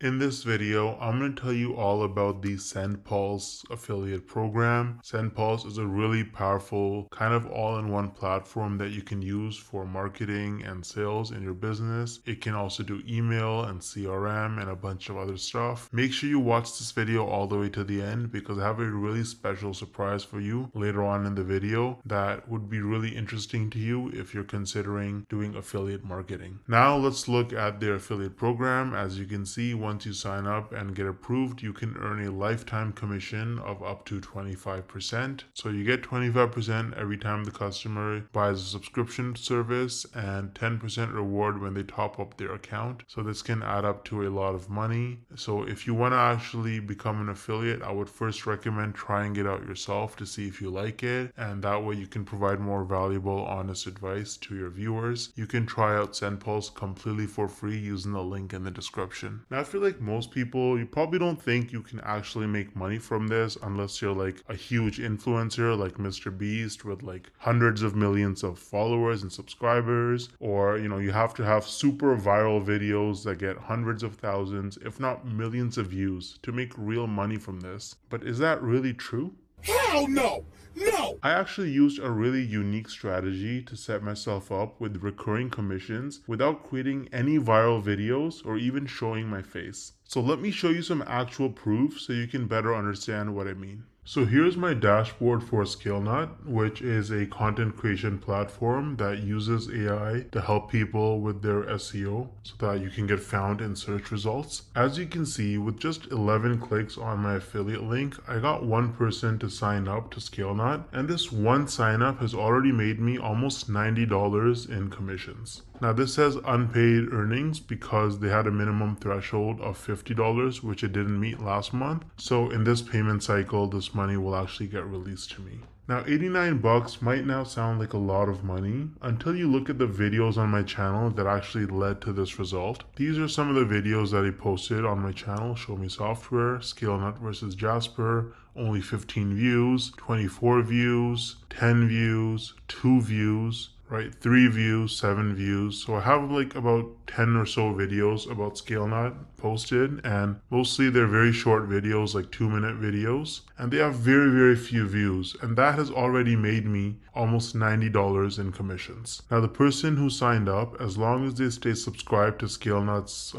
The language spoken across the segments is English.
In this video, I'm going to tell you all about the SendPulse affiliate program. SendPulse is a really powerful kind of all-in-one platform that you can use for marketing and sales in your business. It can also do email and CRM and a bunch of other stuff. Make sure you watch this video all the way to the end because I have a really special surprise for you later on in the video that would be really interesting to you if you're considering doing affiliate marketing. Now let's look at their affiliate program. As you can see, once you sign up and get approved, you can earn a lifetime commission of up to 25%. So you get 25% every time the customer buys a subscription service and 10% reward when they top up their account. So this can add up to a lot of money. So if you want to actually become an affiliate, I would first recommend trying it out yourself to see if you like it. And that way you can provide more valuable, honest advice to your viewers. You can try out SendPulse completely for free using the link in the description. Now, I feel like most people, you probably don't think you can actually make money from this unless you're like a huge influencer like Mr. Beast with like hundreds of millions of followers and subscribers, or you have to have super viral videos that get hundreds of thousands, if not millions of views to make real money from this. But is that really true? Hell no! No! I actually used a really unique strategy to set myself up with recurring commissions without creating any viral videos or even showing my face. So let me show you some actual proof so you can better understand what I mean. So here's my dashboard for ScaleNut, which is a content creation platform that uses AI to help people with their SEO so that you can get found in search results. As you can see, with just 11 clicks on my affiliate link, I got one person to sign up to ScaleNut, and this one sign up has already made me almost $90 in commissions. Now this says unpaid earnings because they had a minimum threshold of $50, which it didn't meet last month. So in this payment cycle, this money will actually get released to me. Now 89 bucks might now sound like a lot of money until you look at the videos on my channel that actually led to this result. These are some of the videos that I posted on my channel: Show Me Software, ScaleNut versus Jasper, only 15 views, 24 views, 10 views, 2 views, right? 3 views, 7 views. So I have like about 10 or so videos about ScaleNut posted, and mostly they're very short videos, like 2-minute videos, and they have very few views, and that has already made me almost $90 in commissions. Now the person who signed up, as long as they stay subscribed to ScaleNut's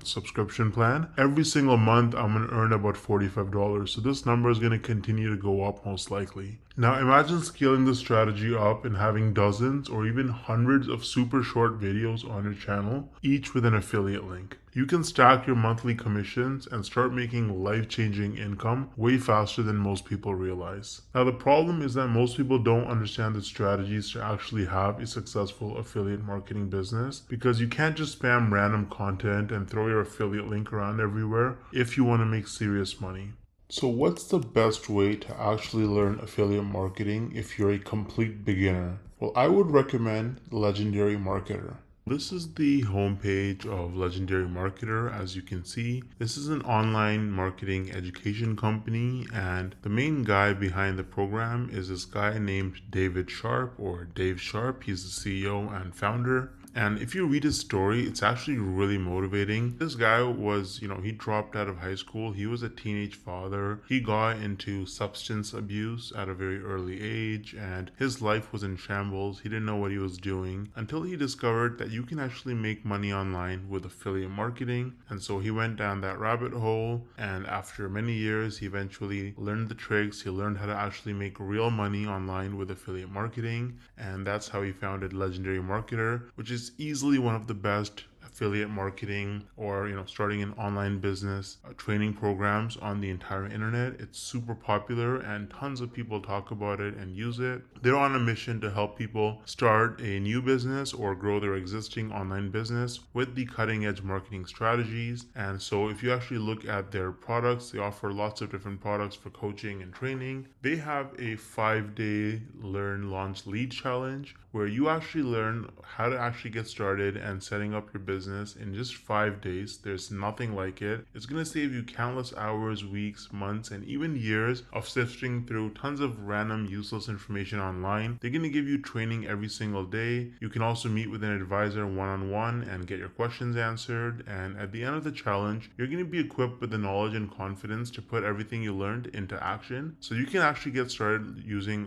subscription plan, every single month I'm going to earn about $45. So this number is going to continue to go up most likely. Now imagine scaling this strategy up and having dozens or even hundreds of super short videos on your channel, each with an affiliate link. You can stack your monthly commissions and start making life-changing income way faster than most people realize. Now the problem is that most people don't understand the strategies to actually have a successful affiliate marketing business, because you can't just spam random content and throw your affiliate link around everywhere if you want to make serious money. So what's the best way to actually learn affiliate marketing if you're a complete beginner? Well, I would recommend Legendary Marketer. This is the homepage of Legendary Marketer. As you can see, this is an online marketing education company, and the main guy behind the program is this guy named David Sharp, or Dave Sharp. He's the CEO and founder. And if you read his story, it's actually really motivating. This guy was, he dropped out of high school. He was a teenage father. He got into substance abuse at a very early age, and his life was in shambles. He didn't know what he was doing until he discovered that you can actually make money online with affiliate marketing. And so he went down that rabbit hole, and after many years, he eventually learned the tricks. He learned how to actually make real money online with affiliate marketing, and that's how he founded Legendary Marketer, which is easily one of the best affiliate marketing or starting an online business training programs on the entire internet. It's super popular and tons of people talk about it and use it. They're on a mission to help people start a new business or grow their existing online business with the cutting edge marketing strategies. And so if you actually look at their products, they offer lots of different products for coaching and training. They have a 5-day learn, launch, lead challenge where you actually learn how to actually get started and setting up your business business in just 5 days. There's nothing like it. It's going to save you countless hours, weeks, months, and even years of sifting through tons of random useless information online. They're going to give you training every single day. You can also meet with an advisor one-on-one and get your questions answered. And at the end of the challenge, you're going to be equipped with the knowledge and confidence to put everything you learned into action. So you can actually get started using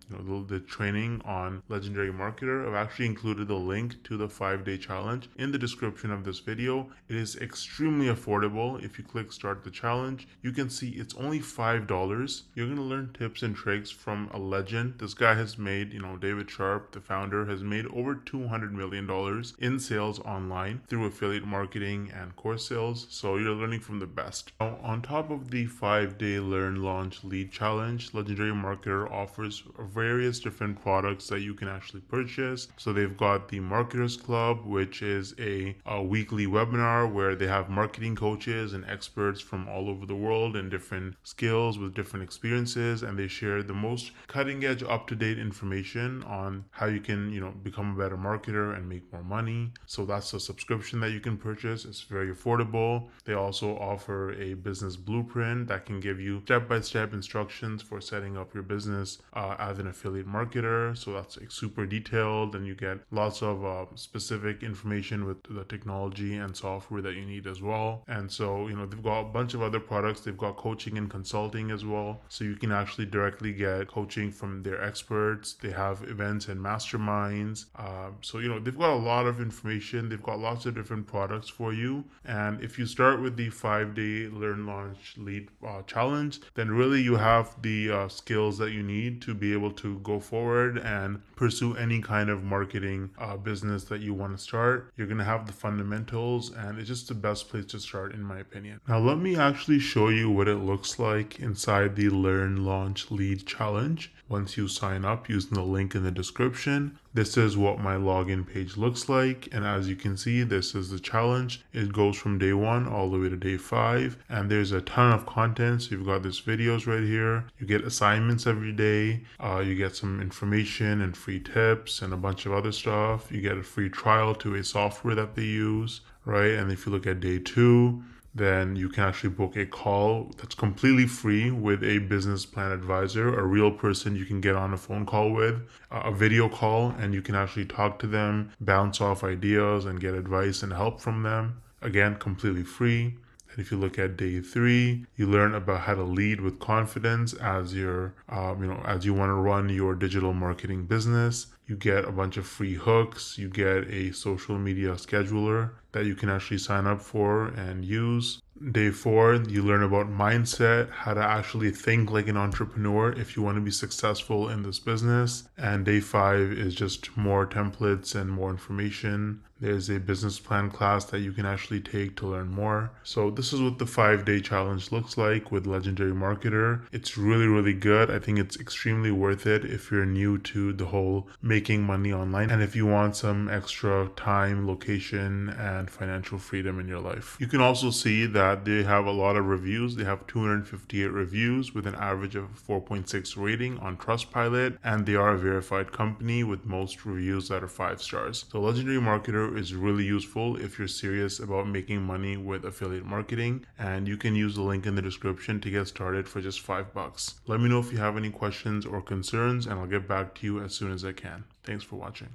the training on Legendary Marketer. I've actually included the link to the 5-day challenge in the description of this video. It is extremely affordable. If you click start the challenge, you can see it's only $5. You're going to learn tips and tricks from a legend. This guy has made, David Sharp, the founder, has made over $200 million in sales online through affiliate marketing and course sales. So you're learning from the best. Now, on top of the 5-day learn, launch, lead challenge, Legendary Marketer offers various different products that you can actually purchase. So they've got the Marketers Club, which is a weekly webinar where they have marketing coaches and experts from all over the world and different skills with different experiences, and they share the most cutting edge, up-to-date information on how you can become a better marketer and make more money. So that's a subscription that you can purchase. It's very affordable. They also offer a business blueprint that can give you step-by-step instructions for setting up your business as an affiliate marketer. So that's super detailed, and you get lots of specific information with the technology and software that you need as well. And so they've got a bunch of other products. They've got coaching and consulting as well, so you can actually directly get coaching from their experts. They have events and masterminds. So they've got a lot of information. They've got lots of different products for you. And if you start with the 5-day learn, launch, lead challenge, then really you have the skills that you need to be able to go forward and pursue any kind of marketing business that you want to start. You're going to have the fundamentals, and it's just the best place to start, in my opinion. Now let me actually show you what it looks like inside the learn, launch, lead challenge. Once you sign up using the link in the description, this is what my login page looks like. And as you can see, this is the challenge. It goes from day 1 all the way to day 5. And there's a ton of content. So you've got these videos right here. You get assignments every day. You get some information and free tips and a bunch of other stuff. You get a free trial to a software that they use, right? And if you look at day 2, then you can actually book a call that's completely free with a business plan advisor, a real person you can get on a phone call with, a video call, and you can actually talk to them, bounce off ideas, and get advice and help from them. Again, completely free. And if you look at day 3, you learn about how to lead with confidence as you're, as you want to run your digital marketing business. You get a bunch of free hooks. You get a social media scheduler that you can actually sign up for and use. Day 4, you learn about mindset, how to actually think like an entrepreneur if you want to be successful in this business. And day 5 is just more templates and more information. There's a business plan class that you can actually take to learn more. So this is what the 5-day challenge looks like with Legendary Marketer. It's really, really good. I think it's extremely worth it if you're new to the whole making money online, and if you want some extra time, location, and financial freedom in your life. You can also see that they have a lot of reviews. They have 258 reviews with an average of 4.6 rating on Trustpilot, and they are a verified company with most reviews that are 5 stars. So Legendary Marketer is really useful if you're serious about making money with affiliate marketing, and you can use the link in the description to get started for just $5. Let me know if you have any questions or concerns, and I'll get back to you as soon as I can. Thanks for watching.